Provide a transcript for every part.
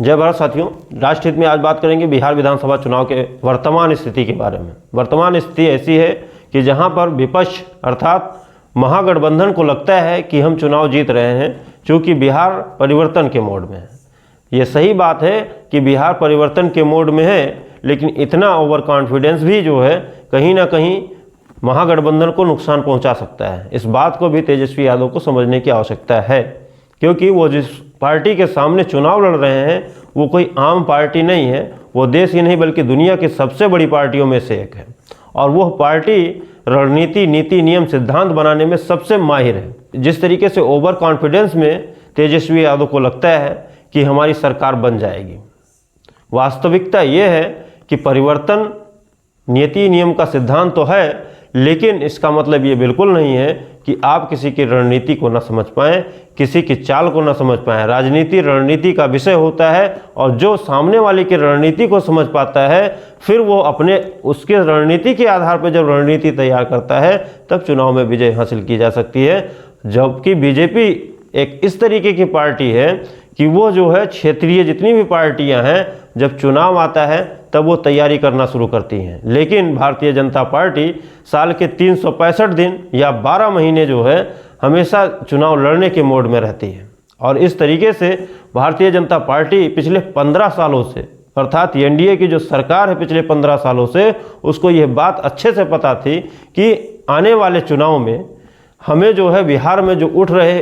जय भारत साथियों, राष्ट्रहित में आज बात करेंगे बिहार विधानसभा चुनाव के वर्तमान स्थिति के बारे में। वर्तमान स्थिति ऐसी है कि जहां पर विपक्ष अर्थात महागठबंधन को लगता है कि हम चुनाव जीत रहे हैं, क्योंकि बिहार परिवर्तन के मोड में है। ये सही बात है कि बिहार परिवर्तन के मोड में है, लेकिन इतना ओवर कॉन्फिडेंस भी जो है कहीं ना कहीं महागठबंधन को नुकसान पहुंचा सकता है। इस बात को भी तेजस्वी यादव को समझने की आवश्यकता है, क्योंकि वो जिस पार्टी के सामने चुनाव लड़ रहे हैं वो कोई आम पार्टी नहीं है। वो देश ही नहीं बल्कि दुनिया की सबसे बड़ी पार्टियों में से एक है, और वह पार्टी रणनीति, नीति, नियम, सिद्धांत बनाने में सबसे माहिर है। जिस तरीके से ओवर कॉन्फिडेंस में तेजस्वी यादव को लगता है कि हमारी सरकार बन जाएगी, वास्तविकता ये है कि परिवर्तन नीति नियम का सिद्धांत तो है, लेकिन इसका मतलब ये बिल्कुल नहीं है कि आप किसी की रणनीति को न समझ पाएँ, किसी की चाल को न समझ पाएँ। राजनीति रणनीति का विषय होता है, और जो सामने वाले की रणनीति को समझ पाता है फिर वो अपने उसके रणनीति के आधार पर जब रणनीति तैयार करता है तब चुनाव में विजय हासिल की जा सकती है। जबकि बीजेपी एक इस तरीके की पार्टी है कि वो जो है क्षेत्रीय जितनी भी पार्टियां हैं, जब चुनाव आता है तब वो तैयारी करना शुरू करती हैं। लेकिन भारतीय जनता पार्टी साल के 365 दिन या 12 महीने जो है हमेशा चुनाव लड़ने के मोड में रहती है। और इस तरीके से भारतीय जनता पार्टी पिछले 15 सालों से, अर्थात एनडीए की जो सरकार है पिछले 15 सालों से, उसको यह बात अच्छे से पता थी कि आने वाले चुनाव में हमें जो है बिहार में जो उठ रहे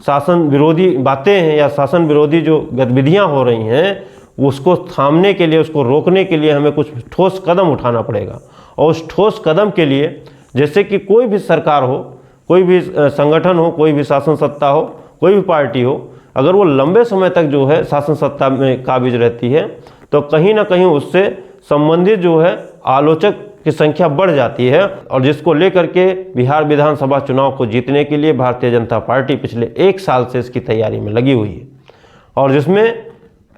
शासन विरोधी बातें हैं या शासन विरोधी जो गतिविधियां हो रही हैं, उसको थामने के लिए, उसको रोकने के लिए हमें कुछ ठोस कदम उठाना पड़ेगा। और उस ठोस कदम के लिए, जैसे कि कोई भी सरकार हो, कोई भी संगठन हो, कोई भी शासन सत्ता हो, कोई भी पार्टी हो, अगर वो लंबे समय तक जो है शासन सत्ता में काबिज रहती है तो कहीं ना कहीं उससे संबंधित जो है आलोचक की संख्या बढ़ जाती है। और जिसको लेकर के बिहार विधानसभा चुनाव को जीतने के लिए भारतीय जनता पार्टी पिछले 1 साल से इसकी तैयारी में लगी हुई है, और जिसमें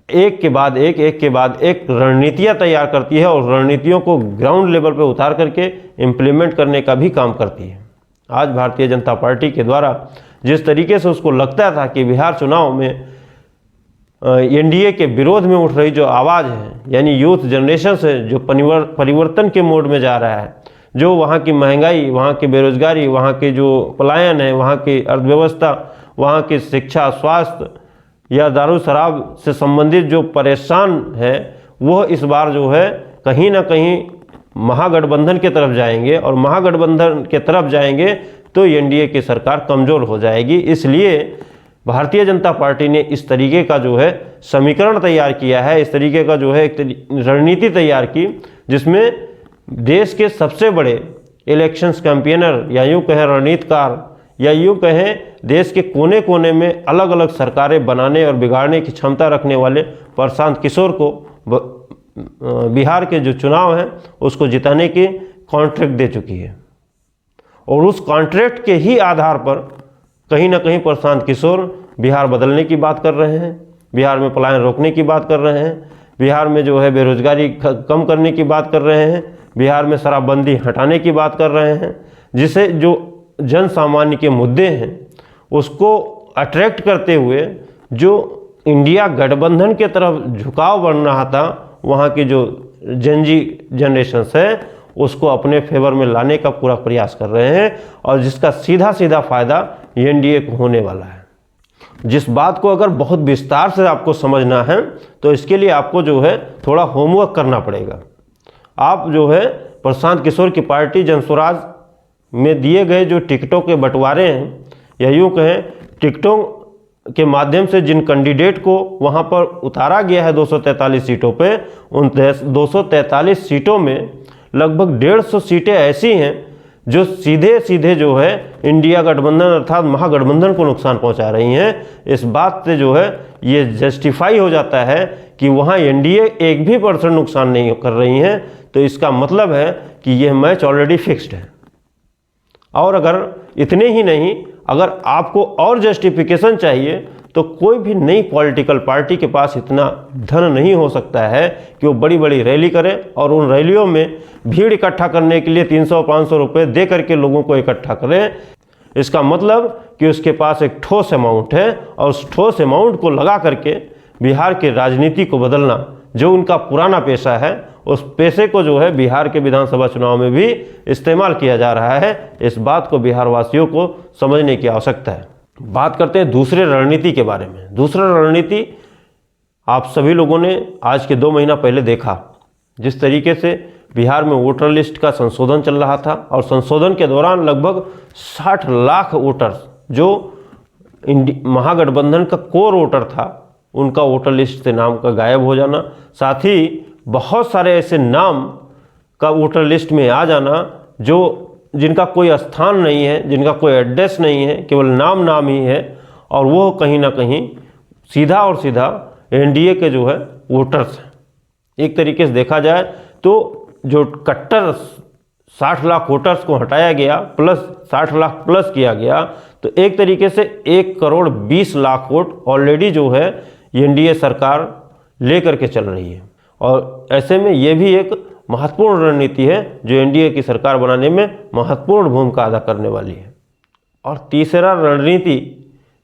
एक के बाद एक रणनीतियाँ तैयार करती है और रणनीतियों को ग्राउंड लेवल पर उतार करके इम्प्लीमेंट करने का भी काम करती है। आज भारतीय जनता पार्टी के द्वारा जिस तरीके से उसको लगता था कि बिहार चुनाव में एनडीए के विरोध में उठ रही जो आवाज़ है, यानी यूथ जनरेशन से जो परिवर्तन के मोड में जा रहा है, जो वहाँ की महंगाई, वहाँ की बेरोजगारी, वहाँ की जो पलायन है, वहाँ की अर्थव्यवस्था, वहाँ की शिक्षा, स्वास्थ्य या दारू शराब से संबंधित जो परेशान है, वह इस बार जो है कहीं ना कहीं महागठबंधन के तरफ जाएंगे, और महागठबंधन के तरफ जाएंगे तो एनडीए की सरकार कमज़ोर हो जाएगी। इसलिए भारतीय जनता पार्टी ने इस तरीके का जो है समीकरण तैयार किया है, इस तरीके का जो है एक रणनीति तैयार की, जिसमें देश के सबसे बड़े इलेक्शंस कैंपेनर या यूँ कहें रणनीतिकार या यूँ कहें देश के कोने कोने में अलग अलग सरकारें बनाने और बिगाड़ने की क्षमता रखने वाले प्रशांत किशोर को बिहार के जो चुनाव हैं उसको जिताने की कॉन्ट्रैक्ट दे चुकी है। और उस कॉन्ट्रैक्ट के ही आधार पर कहीं ना कहीं प्रशांत किशोर बिहार बदलने की बात कर रहे हैं, बिहार में पलायन रोकने की बात कर रहे हैं, बिहार में जो है बेरोजगारी कम करने की बात कर रहे हैं, बिहार में शराबबंदी हटाने की बात कर रहे हैं, जिसे जो जन सामान्य के मुद्दे हैं उसको अट्रैक्ट करते हुए जो इंडिया गठबंधन के तरफ झुकाव बढ़ रहा था, वहाँ की जो जनजी जनरेशन्स है उसको अपने फेवर में लाने का पूरा प्रयास कर रहे हैं, और जिसका सीधा सीधा फ़ायदा एनडीए को होने वाला है। जिस बात को अगर बहुत विस्तार से आपको समझना है तो इसके लिए आपको जो है थोड़ा होमवर्क करना पड़ेगा। आप जो है प्रशांत किशोर की पार्टी जनस्वराज में दिए गए जो टिकटों के बंटवारे हैं, या यूँ कहें टिकटों के माध्यम से जिन कैंडिडेट को वहाँ पर उतारा गया है 243 सीटों पे, उन 243 सीटों में लगभग 150 सीटें ऐसी हैं जो सीधे सीधे जो है इंडिया गठबंधन अर्थात महागठबंधन को नुकसान पहुंचा रही हैं। इस बात से जो है ये जस्टिफाई हो जाता है कि वहाँ एनडीए 1% नुकसान नहीं कर रही हैं, तो इसका मतलब है कि यह मैच ऑलरेडी फिक्स्ड है। और अगर इतने ही नहीं, अगर आपको और जस्टिफिकेशन चाहिए तो कोई भी नई पॉलिटिकल पार्टी के पास इतना धन नहीं हो सकता है कि वो बड़ी बड़ी रैली करे और उन रैलियों में भीड़ इकट्ठा करने के लिए 300-500 रुपये दे करके लोगों को इकट्ठा करे। इसका मतलब कि उसके पास एक ठोस अमाउंट है और उस ठोस अमाउंट को लगा करके बिहार की राजनीति को बदलना, जो उनका पुराना पेशा है, उस पेशे को जो है बिहार के विधानसभा चुनाव में भी इस्तेमाल किया जा रहा है। इस बात को बिहार वासियों को समझने की आवश्यकता है। बात करते हैं दूसरे रणनीति के बारे में। दूसरा रणनीति आप सभी लोगों ने आज के 2 महीना पहले देखा, जिस तरीके से बिहार में वोटर लिस्ट का संशोधन चल रहा था और संशोधन के दौरान लगभग 60 लाख वोटर्स जो महागठबंधन का कोर वोटर था, उनका वोटर लिस्ट से नाम का गायब हो जाना, साथ ही बहुत सारे ऐसे नाम का वोटर लिस्ट में आ जाना जिनका कोई स्थान नहीं है, जिनका कोई एड्रेस नहीं है, केवल नाम ही है, और वो कहीं ना कहीं सीधा और सीधा एनडीए के जो है वोटर्स हैं। एक तरीके से देखा जाए तो जो कट्टर 60 लाख वोटर्स को हटाया गया प्लस 60 लाख प्लस किया गया, तो एक तरीके से 1 करोड़ 20 लाख वोट ऑलरेडी जो है एनडीए सरकार लेकर के चल रही है। और ऐसे में ये भी एक महत्वपूर्ण रणनीति है जो एनडीए की सरकार बनाने में महत्वपूर्ण भूमिका अदा करने वाली है। और तीसरा रणनीति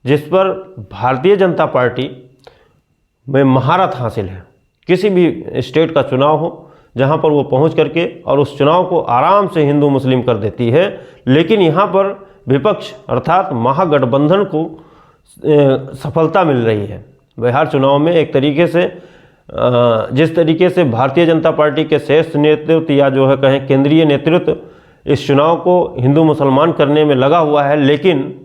जिस पर भारतीय जनता पार्टी में महारत हासिल है, किसी भी स्टेट का चुनाव हो जहां पर वो पहुंच करके और उस चुनाव को आराम से हिंदू मुस्लिम कर देती है, लेकिन यहां पर विपक्ष अर्थात महागठबंधन को सफलता मिल रही है। बिहार चुनाव में एक तरीके से जिस तरीके से भारतीय जनता पार्टी के शीर्ष नेतृत्व या जो है कहें केंद्रीय नेतृत्व इस चुनाव को हिंदू मुसलमान करने में लगा हुआ है, लेकिन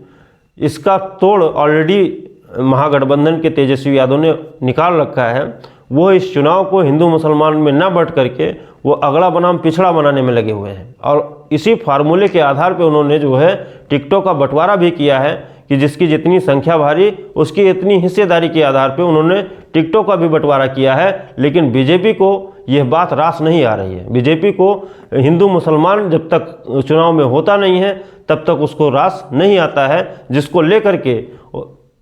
इसका तोड़ ऑलरेडी महागठबंधन के तेजस्वी यादव ने निकाल रखा है। वो इस चुनाव को हिंदू मुसलमान में न बढ़ करके वो अगला बनाम पिछड़ा बनाने में लगे हुए हैं, और इसी फार्मूले के आधार पे उन्होंने जो है टिकटों का बंटवारा भी किया है कि जिसकी जितनी संख्या भारी उसकी इतनी हिस्सेदारी के आधार पे उन्होंने टिकटों का भी बंटवारा किया है। लेकिन बीजेपी को यह बात रास नहीं आ रही है। बीजेपी को हिंदू मुसलमान जब तक चुनाव में होता नहीं है तब तक उसको रास नहीं आता है, जिसको लेकर के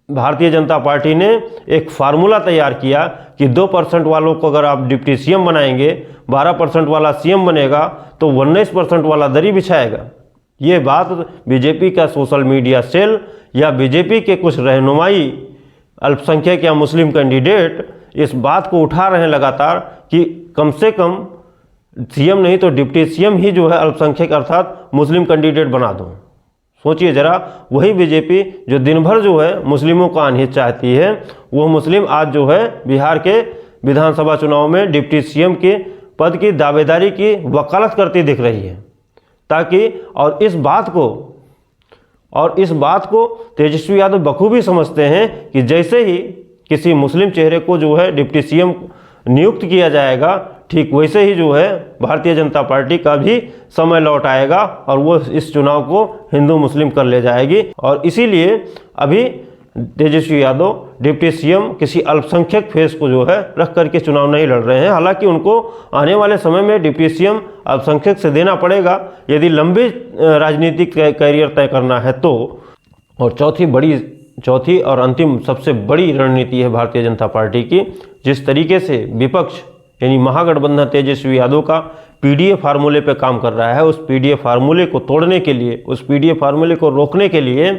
भारतीय जनता पार्टी ने एक फार्मूला तैयार किया कि 2% वालों को अगर आप डिप्टी सीएम बनाएंगे, 12% वाला सीएम बनेगा तो 19% वाला दरी बिछाएगा। ये बात बीजेपी का सोशल मीडिया सेल या बीजेपी के कुछ रहनुमाई अल्पसंख्यक या मुस्लिम कैंडिडेट इस बात को उठा रहे हैं लगातार कि कम से कम सीएम नहीं तो डिप्टी सीएम ही जो है अल्पसंख्यक अर्थात मुस्लिम कैंडिडेट बना दो। सोचिए जरा, वही बीजेपी जो दिन भर जो है मुस्लिमों का अनहित चाहती है, वो मुस्लिम आज जो है बिहार के विधानसभा चुनाव में डिप्टी सीएम के पद की दावेदारी की वकालत करती दिख रही है, ताकि और इस बात को तेजस्वी यादव बखूबी समझते हैं कि जैसे ही किसी मुस्लिम चेहरे को जो है डिप्टी सीएम नियुक्त किया जाएगा, ठीक वैसे ही जो है भारतीय जनता पार्टी का भी समय लौट आएगा और वो इस चुनाव को हिंदू मुस्लिम कर ले जाएगी। और इसीलिए अभी तेजस्वी यादव डिप्टी सीएम किसी अल्पसंख्यक फेस को जो है रख करके चुनाव नहीं लड़ रहे हैं। हालांकि उनको आने वाले समय में डिप्टी सीएम अल्पसंख्यक से देना पड़ेगा यदि लंबी राजनीतिक कैरियर तय करना है तो। और चौथी और अंतिम सबसे बड़ी रणनीति है भारतीय जनता पार्टी की, जिस तरीके से विपक्ष यानी महागठबंधन तेजस्वी यादव का पीडीए फार्मूले पे काम कर रहा है, उस पीडीए फार्मूले को तोड़ने के लिए, उस पीडीए फार्मूले को रोकने के लिए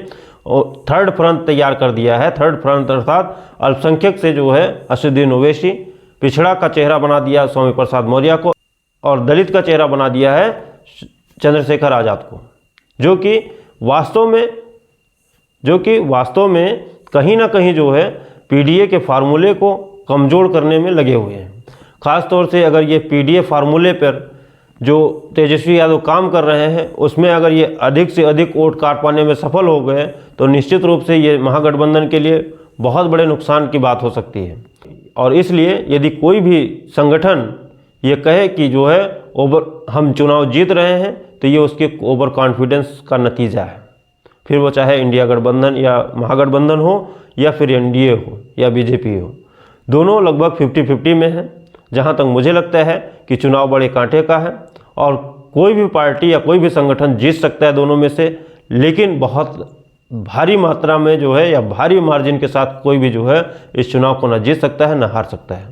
थर्ड फ्रंट तैयार कर दिया है। थर्ड फ्रंट अर्थात अल्पसंख्यक से जो है असदुद्दीन ओवैसी, पिछड़ा का चेहरा बना दिया स्वामी प्रसाद मौर्य को, और दलित का चेहरा बना दिया है चंद्रशेखर आज़ाद को, जो कि वास्तव में कहीं ना कहीं जो है पीडीए के फार्मूले को कमज़ोर करने में लगे हुए हैं। ख़ास तौर से अगर ये पीडीए फार्मूले पर जो तेजस्वी यादव काम कर रहे हैं उसमें अगर ये अधिक से अधिक वोट काट पाने में सफल हो गए तो निश्चित रूप से ये महागठबंधन के लिए बहुत बड़े नुकसान की बात हो सकती है। और इसलिए यदि कोई भी संगठन ये कहे कि जो है हम चुनाव जीत रहे हैं तो ये उसके ओवर कॉन्फिडेंस का नतीजा है, फिर वो चाहे इंडिया गठबंधन या महागठबंधन हो या फिर एनडीए हो या बीजेपी हो, दोनों लगभग 50-50 में हैं। जहाँ तक मुझे लगता है कि चुनाव बड़े कांटे का है और कोई भी पार्टी या कोई भी संगठन जीत सकता है दोनों में से, लेकिन बहुत भारी मात्रा में जो है या भारी मार्जिन के साथ कोई भी जो है इस चुनाव को न जीत सकता है न हार सकता है।